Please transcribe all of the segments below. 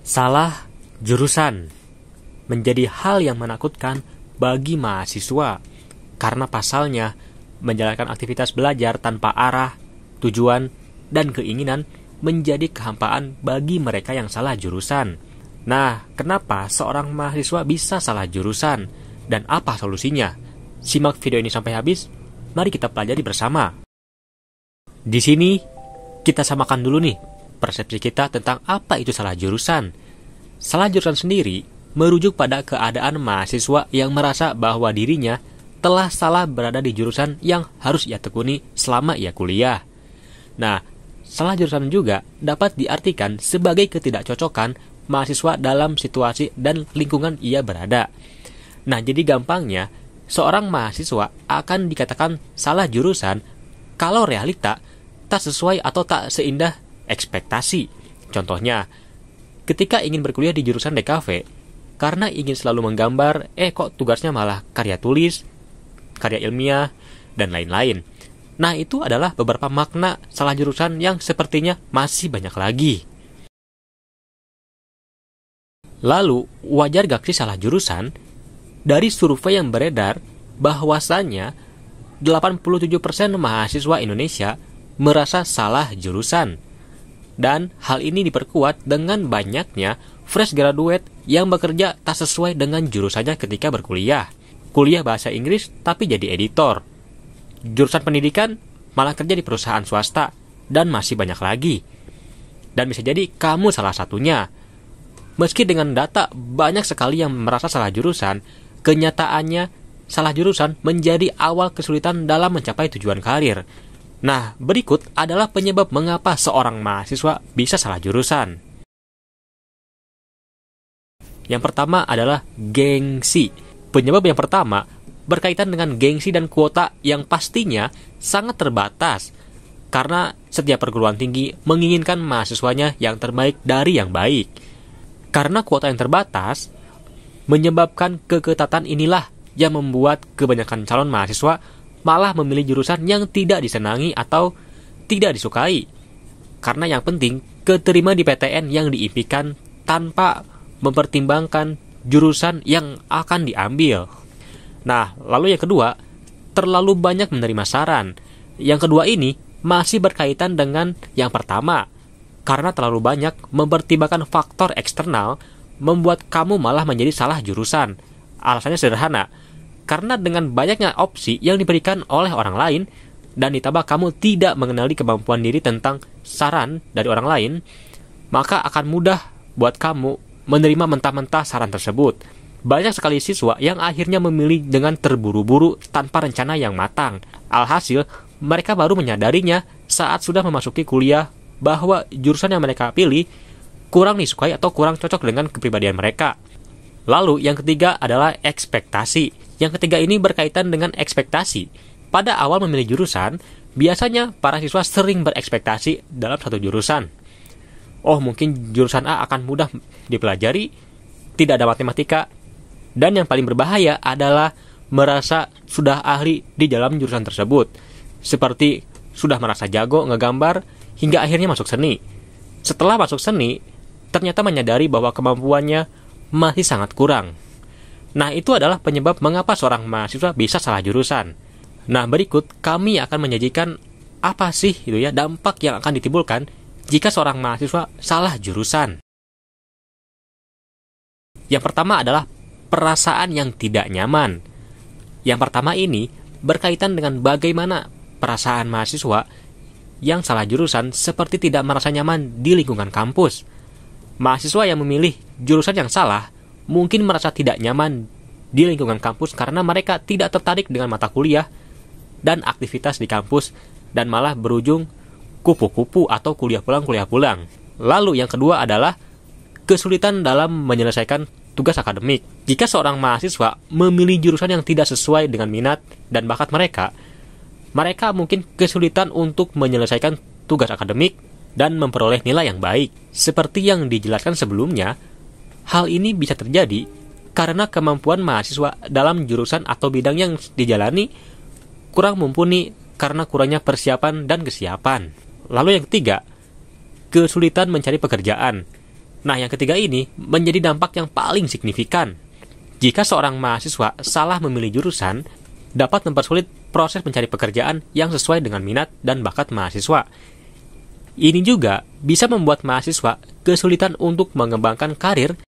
Salah jurusan menjadi hal yang menakutkan bagi mahasiswa karena pasalnya menjalankan aktivitas belajar tanpa arah, tujuan, dan keinginan menjadi kehampaan bagi mereka yang salah jurusan. Nah, kenapa seorang mahasiswa bisa salah jurusan dan apa solusinya? Simak video ini sampai habis. Mari kita pelajari bersama. Di sini kita samakan dulu nih persepsi kita tentang apa itu salah jurusan. Salah jurusan sendiri merujuk pada keadaan mahasiswa yang merasa bahwa dirinya telah salah berada di jurusan yang harus ia tekuni selama ia kuliah. Nah, salah jurusan juga dapat diartikan sebagai ketidakcocokan mahasiswa dalam situasi dan lingkungan ia berada. Nah, jadi gampangnya, seorang mahasiswa akan dikatakan salah jurusan kalau realita tak sesuai atau tak seindah ekspektasi. Contohnya, ketika ingin berkuliah di jurusan DKV, karena ingin selalu menggambar, kok tugasnya malah karya tulis, karya ilmiah, dan lain-lain. Nah, itu adalah beberapa makna salah jurusan yang sepertinya masih banyak lagi. Lalu, wajar gak sih salah jurusan? Dari survei yang beredar, bahwasannya 87% mahasiswa Indonesia merasa salah jurusan. Dan hal ini diperkuat dengan banyaknya fresh graduate yang bekerja tak sesuai dengan jurusannya ketika berkuliah. Kuliah bahasa Inggris tapi jadi editor. Jurusan pendidikan malah kerja di perusahaan swasta, dan masih banyak lagi. Dan bisa jadi kamu salah satunya. Meski dengan data banyak sekali yang merasa salah jurusan, kenyataannya salah jurusan menjadi awal kesulitan dalam mencapai tujuan karir. Nah, berikut adalah penyebab mengapa seorang mahasiswa bisa salah jurusan. Yang pertama adalah gengsi. Penyebab yang pertama berkaitan dengan gengsi dan kuota yang pastinya sangat terbatas, karena setiap perguruan tinggi menginginkan mahasiswanya yang terbaik dari yang baik. Karena kuota yang terbatas, menyebabkan keketatan inilah yang membuat kebanyakan calon mahasiswa malah memilih jurusan yang tidak disenangi atau tidak disukai. Karena yang penting, keterima di PTN yang diimpikan tanpa mempertimbangkan jurusan yang akan diambil. Nah, lalu yang kedua, terlalu banyak menerima saran. Yang kedua ini masih berkaitan dengan yang pertama. Karena terlalu banyak mempertimbangkan faktor eksternal, membuat kamu malah menjadi salah jurusan. Alasannya sederhana, karena dengan banyaknya opsi yang diberikan oleh orang lain, dan ditambah kamu tidak mengenali kemampuan diri tentang saran dari orang lain, maka akan mudah buat kamu menerima mentah-mentah saran tersebut. Banyak sekali siswa yang akhirnya memilih dengan terburu-buru tanpa rencana yang matang. Alhasil, mereka baru menyadarinya saat sudah memasuki kuliah bahwa jurusan yang mereka pilih kurang disukai atau kurang cocok dengan kepribadian mereka. Lalu, yang ketiga adalah ekspektasi. Yang ketiga ini berkaitan dengan ekspektasi. Pada awal memilih jurusan, biasanya para siswa sering berekspektasi dalam satu jurusan. Oh, mungkin jurusan A akan mudah dipelajari, tidak ada matematika, dan yang paling berbahaya adalah merasa sudah ahli di dalam jurusan tersebut. Seperti sudah merasa jago ngegambar, hingga akhirnya masuk seni. Setelah masuk seni, ternyata menyadari bahwa kemampuannya masih sangat kurang. Nah, itu adalah penyebab mengapa seorang mahasiswa bisa salah jurusan. Nah, berikut kami akan menyajikan apa sih dampak yang akan ditimbulkan jika seorang mahasiswa salah jurusan. Yang pertama adalah perasaan yang tidak nyaman. Yang pertama ini berkaitan dengan bagaimana perasaan mahasiswa yang salah jurusan seperti tidak merasa nyaman di lingkungan kampus. Mahasiswa yang memilih jurusan yang salah mungkin merasa tidak nyaman di lingkungan kampus karena mereka tidak tertarik dengan mata kuliah dan aktivitas di kampus, dan malah berujung kupu-kupu atau kuliah pulang. Lalu yang kedua adalah kesulitan dalam menyelesaikan tugas akademik. Jika seorang mahasiswa memilih jurusan yang tidak sesuai dengan minat dan bakat mereka mungkin kesulitan untuk menyelesaikan tugas akademik dan memperoleh nilai yang baik. Seperti yang dijelaskan sebelumnya, hal ini bisa terjadi karena kemampuan mahasiswa dalam jurusan atau bidang yang dijalani kurang mumpuni karena kurangnya persiapan dan kesiapan. Lalu yang ketiga, kesulitan mencari pekerjaan. Nah, yang ketiga ini menjadi dampak yang paling signifikan. Jika seorang mahasiswa salah memilih jurusan, dapat mempersulit proses mencari pekerjaan yang sesuai dengan minat dan bakat mahasiswa. Ini juga bisa membuat mahasiswa kesulitan untuk mengembangkan karir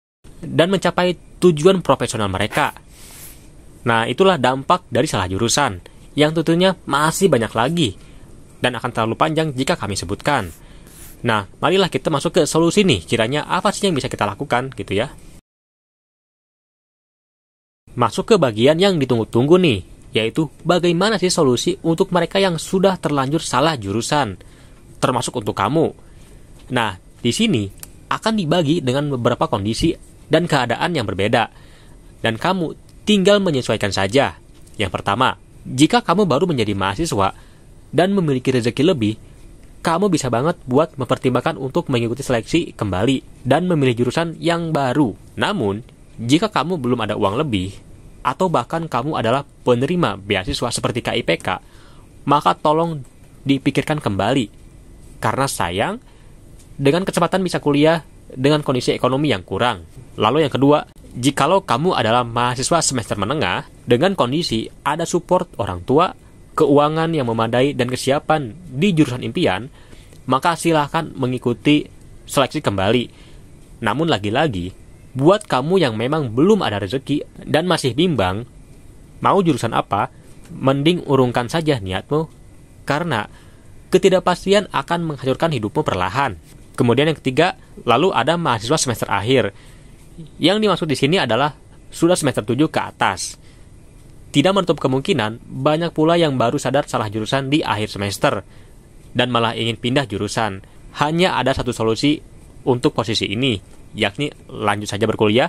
dan mencapai tujuan profesional mereka. Nah, itulah dampak dari salah jurusan, yang tentunya masih banyak lagi, dan akan terlalu panjang jika kami sebutkan. Nah, marilah kita masuk ke solusi nih, kiranya apa sih yang bisa kita lakukan, gitu ya. Masuk ke bagian yang ditunggu-tunggu nih, yaitu bagaimana sih solusi untuk mereka yang sudah terlanjur salah jurusan, termasuk untuk kamu. Nah, di sini akan dibagi dengan beberapa kondisi dan keadaan yang berbeda, dan kamu tinggal menyesuaikan saja. Yang pertama, jika kamu baru menjadi mahasiswa dan memiliki rezeki lebih, kamu bisa banget buat mempertimbangkan untuk mengikuti seleksi kembali dan memilih jurusan yang baru. Namun, jika kamu belum ada uang lebih, atau bahkan kamu adalah penerima beasiswa seperti KIPK, maka tolong dipikirkan kembali. Karena sayang, dengan kecepatan bisa kuliah dengan kondisi ekonomi yang kurang. Lalu yang kedua, jikalau kamu adalah mahasiswa semester menengah, dengan kondisi ada support orang tua, keuangan yang memadai, dan kesiapan di jurusan impian, maka silakan mengikuti seleksi kembali. Namun lagi-lagi, buat kamu yang memang belum ada rezeki dan masih bimbang, mau jurusan apa, mending urungkan saja niatmu, karena ketidakpastian akan menghancurkan hidupmu perlahan. Kemudian yang ketiga, lalu ada mahasiswa semester akhir. Yang dimaksud di sini adalah sudah semester 7 ke atas. Tidak menutup kemungkinan, banyak pula yang baru sadar salah jurusan di akhir semester, dan malah ingin pindah jurusan. Hanya ada satu solusi untuk posisi ini, yakni lanjut saja berkuliah,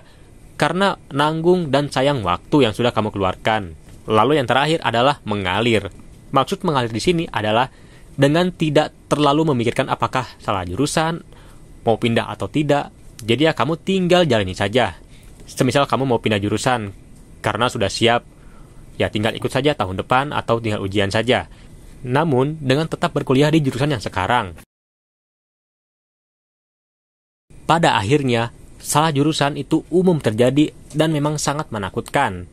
karena nanggung dan sayang waktu yang sudah kamu keluarkan. Lalu yang terakhir adalah mengalir. Maksud mengalir di sini adalah dengan tidak terlalu memikirkan apakah salah jurusan, mau pindah atau tidak. Jadi ya kamu tinggal jalani saja. Semisal kamu mau pindah jurusan karena sudah siap, ya tinggal ikut saja tahun depan atau tinggal ujian saja. Namun dengan tetap berkuliah di jurusan yang sekarang. Pada akhirnya, salah jurusan itu umum terjadi dan memang sangat menakutkan.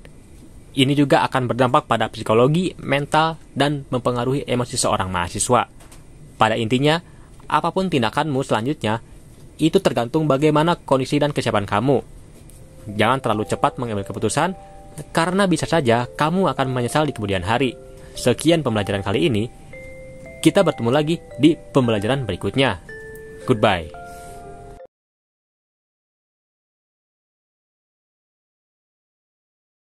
Ini juga akan berdampak pada psikologi, mental, dan mempengaruhi emosi seorang mahasiswa. Pada intinya, apapun tindakanmu selanjutnya, itu tergantung bagaimana kondisi dan kesiapan kamu. Jangan terlalu cepat mengambil keputusan, karena bisa saja kamu akan menyesal di kemudian hari. Sekian pembelajaran kali ini, kita bertemu lagi di pembelajaran berikutnya. Goodbye.